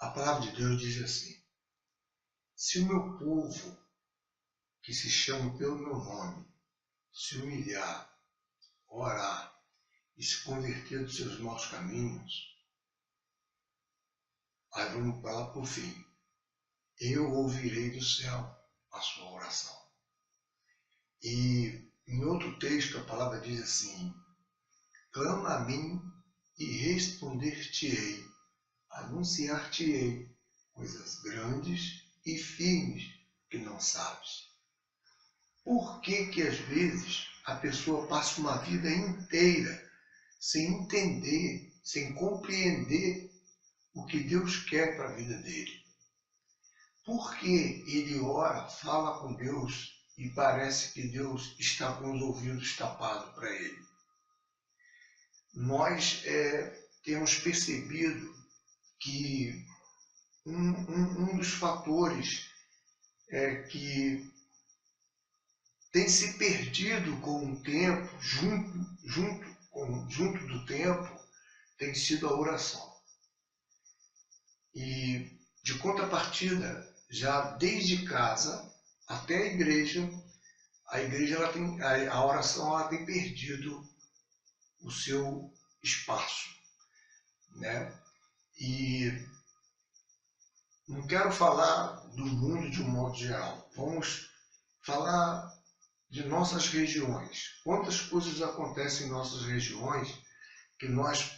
A palavra de Deus diz assim: se o meu povo, que se chama pelo meu nome, se humilhar, orar e se converter dos seus maus caminhos, aí vamos falar por fim, eu ouvirei do céu a sua oração. E em outro texto a palavra diz assim: clama a mim e responder-te-ei, anunciar-te-ei coisas grandes e firmes que não sabes. Por que que às vezes a pessoa passa uma vida inteira sem entender, sem compreender o que Deus quer para a vida dele? Por que ele ora, fala com Deus e parece que Deus está com os ouvidos tapados para ele? Nós temos percebido que um dos fatores que tem se perdido com o tempo, junto do tempo, tem sido a oração. E, de contrapartida, já desde casa até a igreja a oração ela tem perdido o seu espaço, né? E não quero falar do mundo de um modo geral. Vamos falar de nossas regiões. Quantas coisas acontecem em nossas regiões que nós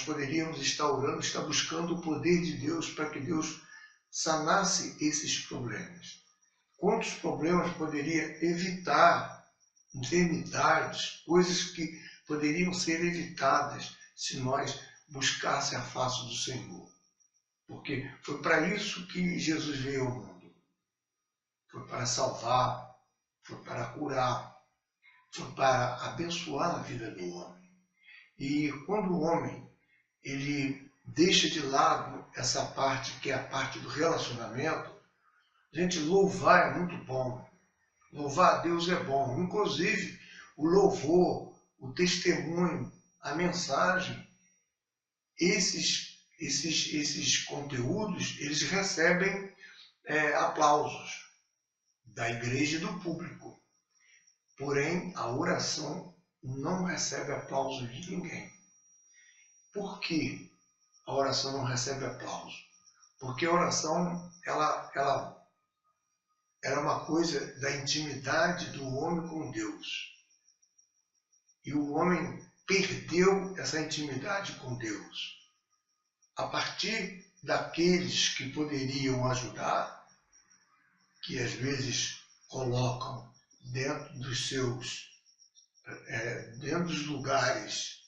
poderíamos estar orando, estar buscando o poder de Deus para que Deus sanasse esses problemas. Quantos problemas poderia evitar, enfermidades, coisas que poderiam ser evitadas se nós buscasse a face do Senhor. Porque foi para isso que Jesus veio ao mundo. Foi para salvar, foi para curar, foi para abençoar a vida do homem. E quando o homem ele deixa de lado essa parte que é a parte do relacionamento, gente, louvar é muito bom. Louvar a Deus é bom. Inclusive, o louvor, o testemunho, a mensagem, esses conteúdos, eles recebem aplausos da igreja e do público. Porém, a oração não recebe aplauso de ninguém. Por que a oração não recebe aplauso? Porque a oração ela era uma coisa da intimidade do homem com Deus. E o homem perdeu essa intimidade com Deus. A partir daqueles que poderiam ajudar, que às vezes colocam dentro dos lugares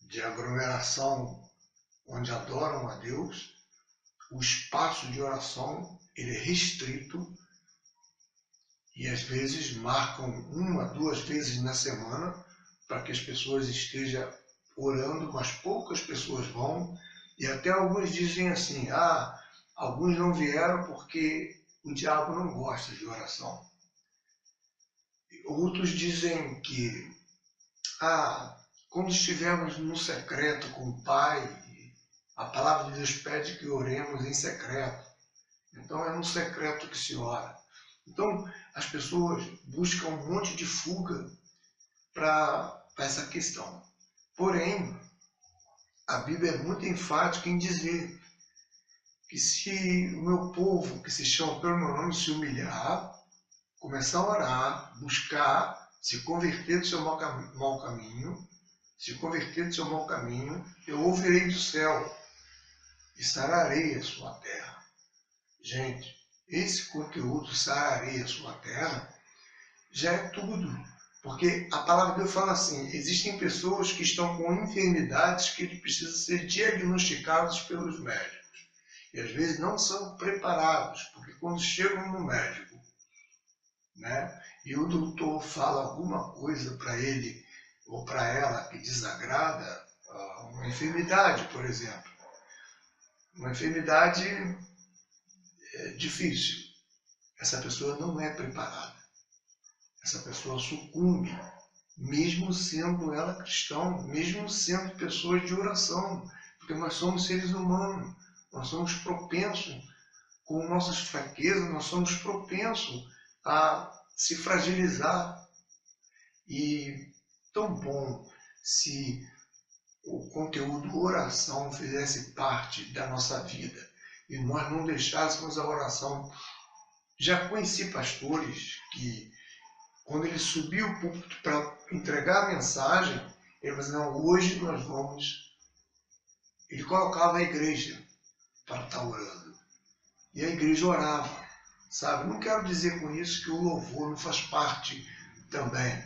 de aglomeração onde adoram a Deus, o espaço de oração ele é restrito e às vezes marcam 1, 2 vezes na semana para que as pessoas estejam orando, mas poucas pessoas vão, e até alguns dizem assim: alguns não vieram porque o diabo não gosta de oração. Outros dizem que quando estivermos no secreto com o Pai, a palavra de Deus pede que oremos em secreto. Então é no secreto que se ora. Então as pessoas buscam um monte de fuga para essa questão. Porém, a Bíblia é muito enfática em dizer que se o meu povo, que se chama pelo meu nome, se humilhar, começar a orar, buscar, se converter do seu mau caminho, eu ouvirei do céu e sararei a sua terra. Gente, esse conteúdo, sararei a sua terra, já é tudo. Porque a palavra de Deus fala assim: existem pessoas que estão com enfermidades que precisam ser diagnosticadas pelos médicos. E às vezes não são preparados, porque quando chegam no médico, né, e o doutor fala alguma coisa para ele ou para ela que desagrada, uma enfermidade, por exemplo. Uma enfermidade difícil. Essa pessoa não é preparada. Essa pessoa sucumbe, mesmo sendo ela cristã, mesmo sendo pessoas de oração, porque nós somos seres humanos. nós somos propensos, com nossas fraquezas, nós somos propensos a se fragilizar. E tão bom se o conteúdo oração fizesse parte da nossa vida e nós não deixássemos a oração. Já conheci pastores que, quando ele subiu o púlpito para entregar a mensagem, ele falou: não, hoje nós vamos. Ele colocava a igreja para estar orando. E a igreja orava, sabe? Não quero dizer com isso que o louvor não faz parte também.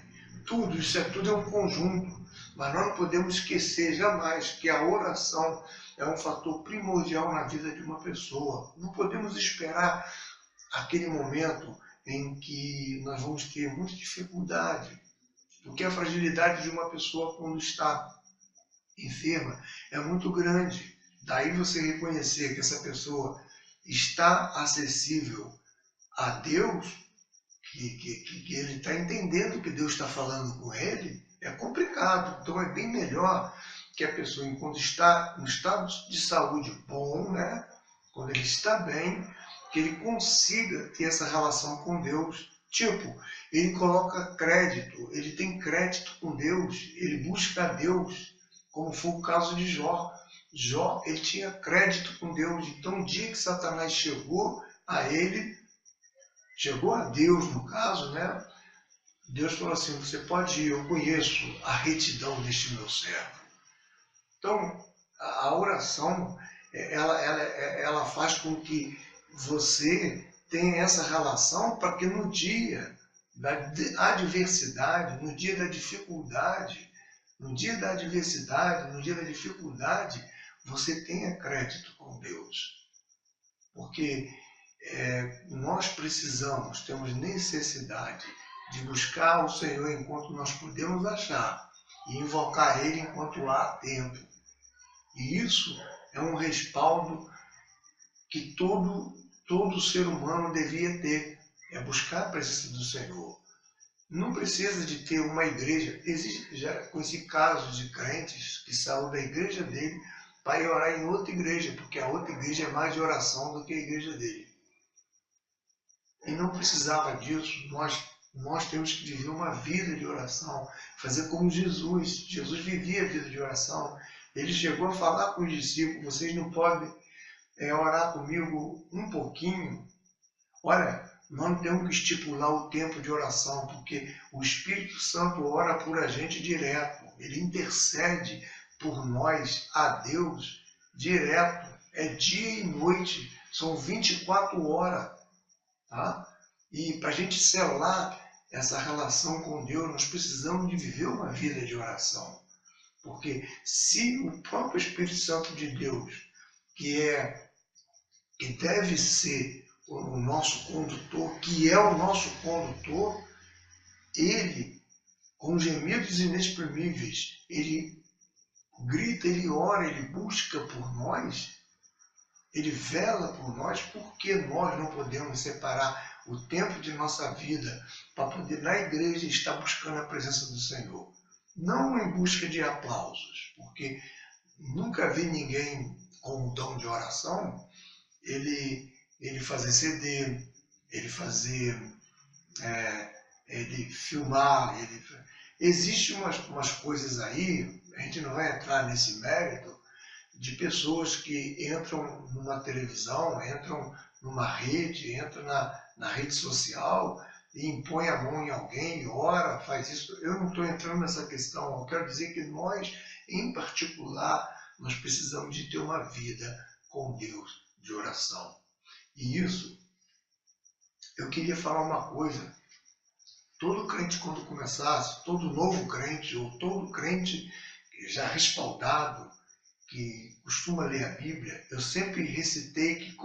Isso é um conjunto. Mas nós não podemos esquecer jamais que a oração é um fator primordial na vida de uma pessoa. Não podemos esperar aquele momento em que nós vamos ter muita dificuldade, porque a fragilidade de uma pessoa quando está enferma é muito grande. Daí você reconhecer que essa pessoa está acessível a Deus, que ele está entendendo que Deus está falando com ele, é complicado. Então é bem melhor que a pessoa, enquanto está no estado de saúde bom, né, quando ele está bem, que ele consiga ter essa relação com Deus. Tipo, ele coloca crédito, ele tem crédito com Deus, ele busca a Deus, como foi o caso de Jó. Jó, ele tinha crédito com Deus. Então, o dia que Satanás chegou a ele, chegou a Deus no caso, né? Deus falou assim: você pode ir, eu conheço a retidão deste meu servo. Então, a oração, ela faz com que você tenha essa relação para que no dia da adversidade, no dia da dificuldade, no dia da adversidade, no dia da dificuldade, você tenha crédito com Deus. Porque nós precisamos, temos necessidade de buscar o Senhor enquanto nós podemos achar e invocar Ele enquanto há tempo. E isso é um respaldo que todo ser humano devia ter, é buscar a presença do Senhor. Não precisa de ter uma igreja. Já conheci casos de crentes que saíram da igreja dele para ir orar em outra igreja, porque a outra igreja é mais de oração do que a igreja dele. E não precisava disso. Nós temos que viver uma vida de oração, fazer como Jesus. Jesus vivia a vida de oração. Ele chegou a falar com os discípulos: vocês não podem orar comigo um pouquinho? Olha, nós não temos que estipular o tempo de oração, porque o Espírito Santo ora por a gente direto. Ele intercede por nós a Deus direto. É dia e noite, são 24 horas. Tá? E para a gente selar essa relação com Deus, nós precisamos de viver uma vida de oração. Porque se o próprio Espírito Santo de Deus, que deve ser o nosso condutor, que é o nosso condutor, ele, com gemidos inexprimíveis, ele grita, ele ora, ele busca por nós, ele vela por nós. Por que nós não podemos separar o tempo de nossa vida para poder, na igreja, estar buscando a presença do Senhor? Não em busca de aplausos, porque nunca vi ninguém com o dom de oração, ele fazer CD, ele filmar. Existem umas coisas aí, a gente não vai entrar nesse mérito, de pessoas que entram numa televisão, entram numa rede, entram na rede social e impõe a mão em alguém, ora, faz isso. Eu não estou entrando nessa questão. Eu quero dizer que nós, em particular, nós precisamos de ter uma vida com Deus de oração. E isso, eu queria falar uma coisa. Todo crente, quando começasse, todo novo crente, ou todo crente já respaldado, que costuma ler a Bíblia, eu sempre recitei que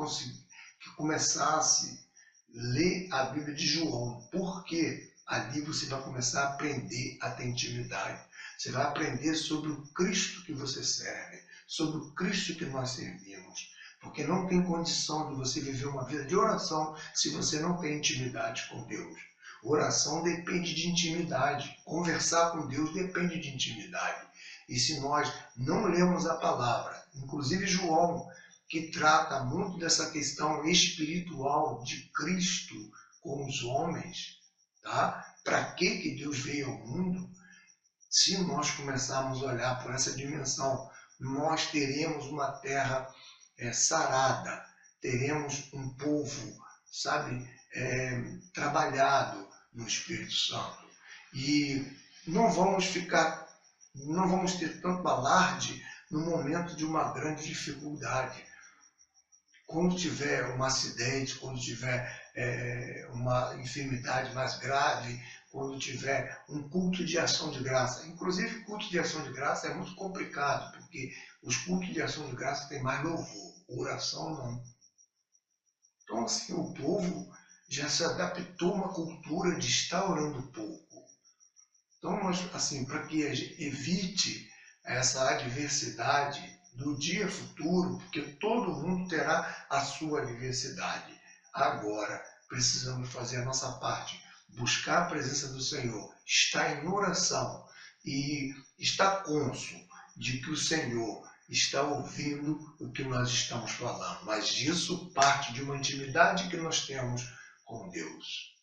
começasse a ler a Bíblia de João, porque ali você vai começar a aprender a ter intimidade. Você vai aprender sobre o Cristo que você serve, sobre o Cristo que nós servimos. Porque não tem condição de você viver uma vida de oração se você não tem intimidade com Deus. Oração depende de intimidade. Conversar com Deus depende de intimidade. E se nós não lemos a palavra, inclusive João, que trata muito dessa questão espiritual de Cristo com os homens, tá? Para que Deus veio ao mundo? Se nós começarmos a olhar por essa dimensão, nós teremos uma terra sarada, teremos um povo, sabe, trabalhado no Espírito Santo. E não vamos ter tanto alarde no momento de uma grande dificuldade. Quando tiver um acidente, quando tiver uma enfermidade mais grave, quando tiver um culto de ação de graça. Inclusive, culto de ação de graça é muito complicado, porque os cultos de ação de graça têm mais louvor, oração não. Então, assim, o povo já se adaptou a uma cultura de estar orando pouco. Então, nós, assim, para que evite essa adversidade do dia futuro, porque todo mundo terá a sua adversidade. Agora, precisamos fazer a nossa parte, buscar a presença do Senhor, estar em oração e estar cônscio de que o Senhor está ouvindo o que nós estamos falando. Mas isso parte de uma intimidade que nós temos com Deus.